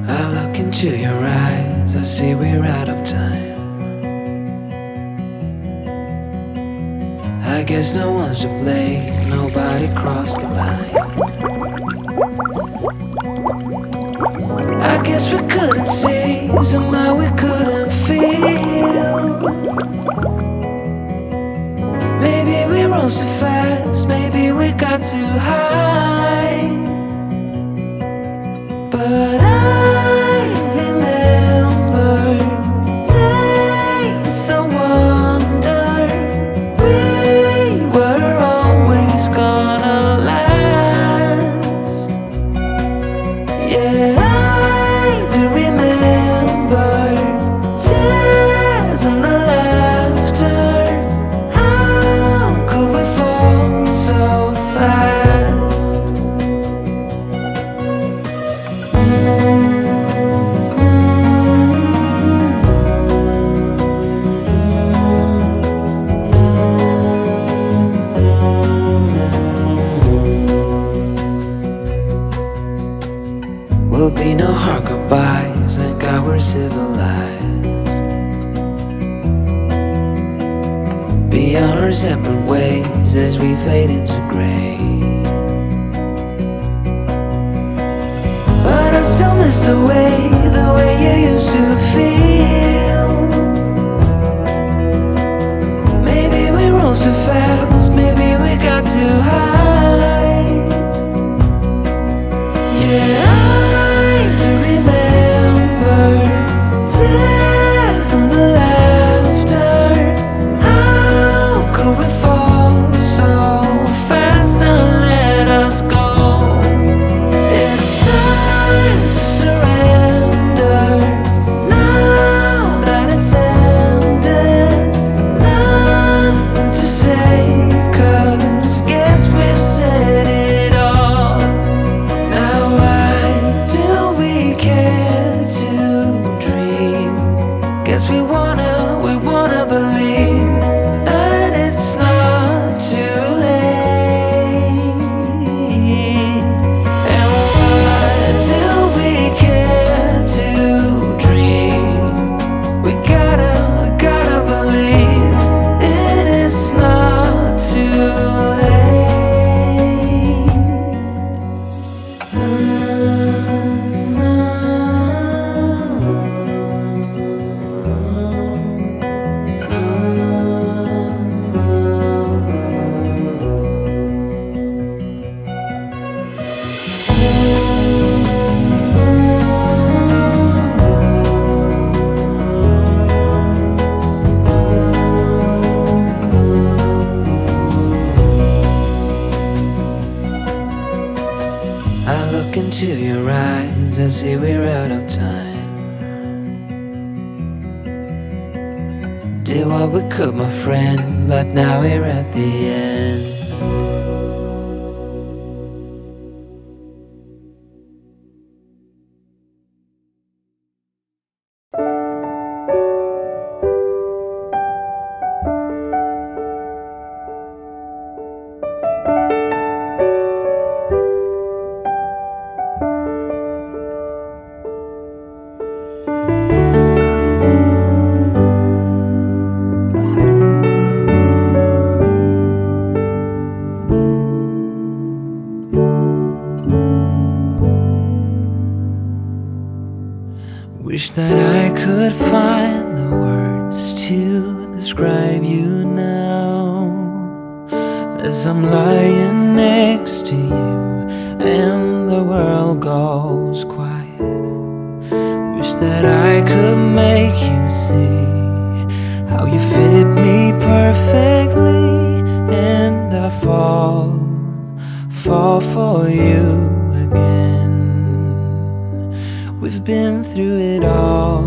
I look into your eyes, I see we're out of time. I guess no one's to blame, nobody crossed the line. I guess we couldn't see, somehow we couldn't feel. Maybe we rose too fast, maybe we got too high. But I remember days I wonder we were always gonna last. Yeah, I do remember tears and the laughter. How could we fall so fast? Will be no hard goodbyes, thank God we're civilized. Be on our separate ways as we fade into gray. But I still miss the way you used to feel. Maybe we rose too fast, maybe we got too high. Yeah, I do remember tears and the laughter. How could we fall so fast and let us go? It's time to surrender, now that it's ended. Nothing to say, 'cause guess we've said it all. Now why do we care to dream? Guess we wanna believe that it's not too late. And why do we care to dream? We gotta believe it is not too I look into your eyes, I see we're out of time. Did what we could, my friend, but now we're at the end. Wish that I could find the words to describe you now, as I'm lying next to you and the world goes quiet. Wish that I could make you see how you fit me perfectly, and I fall for you again. We've been through it all,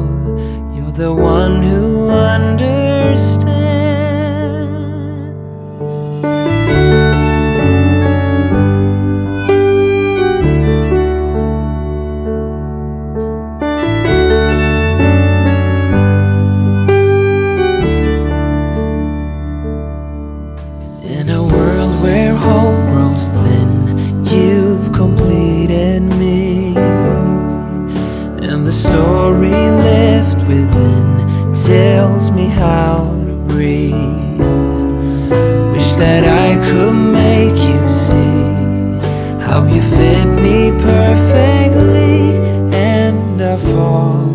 you're the one who understands. In a world where hope grows thin, you've completed me. within tells me how to breathe. Wish that I could make you see how you fit me perfectly, and I fall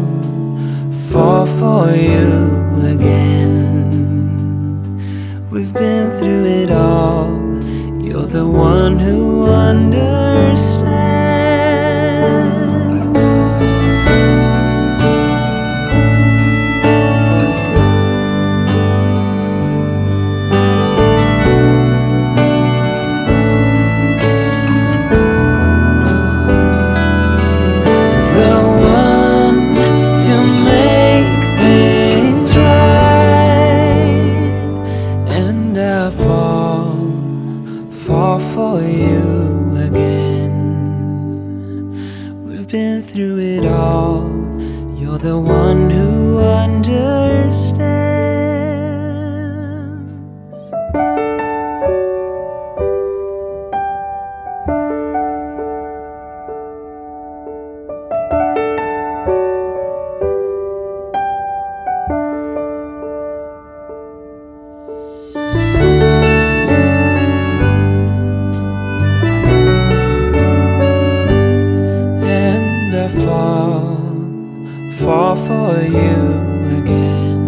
for you again. We've been through it all. You're the one who understands. Fall for you again. We've been through it all. You're the one who understands. Fall for you again.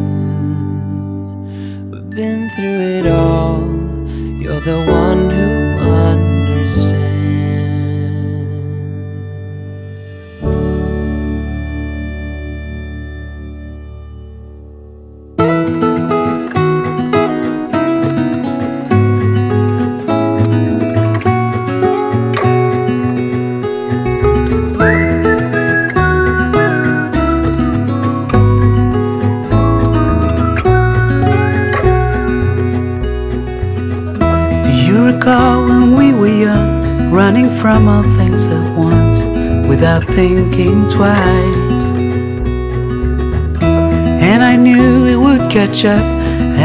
We've been through it all. You're the one who understands. Recall when we were young, running from all things at once, without thinking twice. And I knew it would catch up,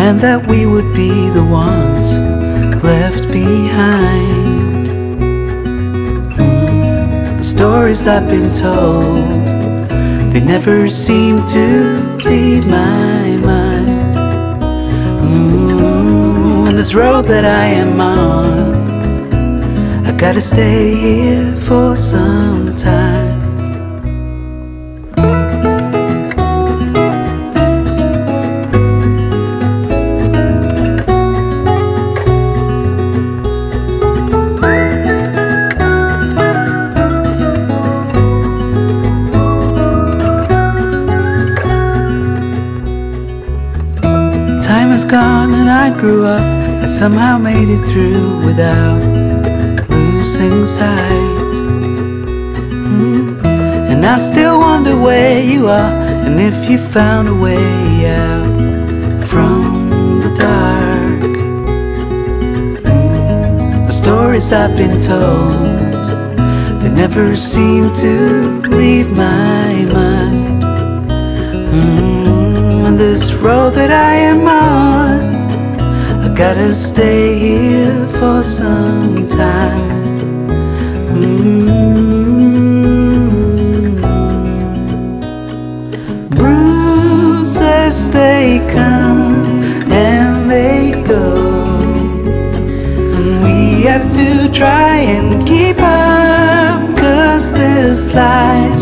and that we would be the ones left behind. The stories I've been told, they never seem to leave my mind. This road that I am on, I gotta stay here for some time. Time has gone and I grew up. I somehow made it through without losing sight. And I still wonder where you are, and if you found a way out from the dark. The stories I've been told, they never seem to leave my mind. And this road that I am on, I gotta stay here for some time. Bruises, they come and they go, and we have to try and keep up, 'cause this life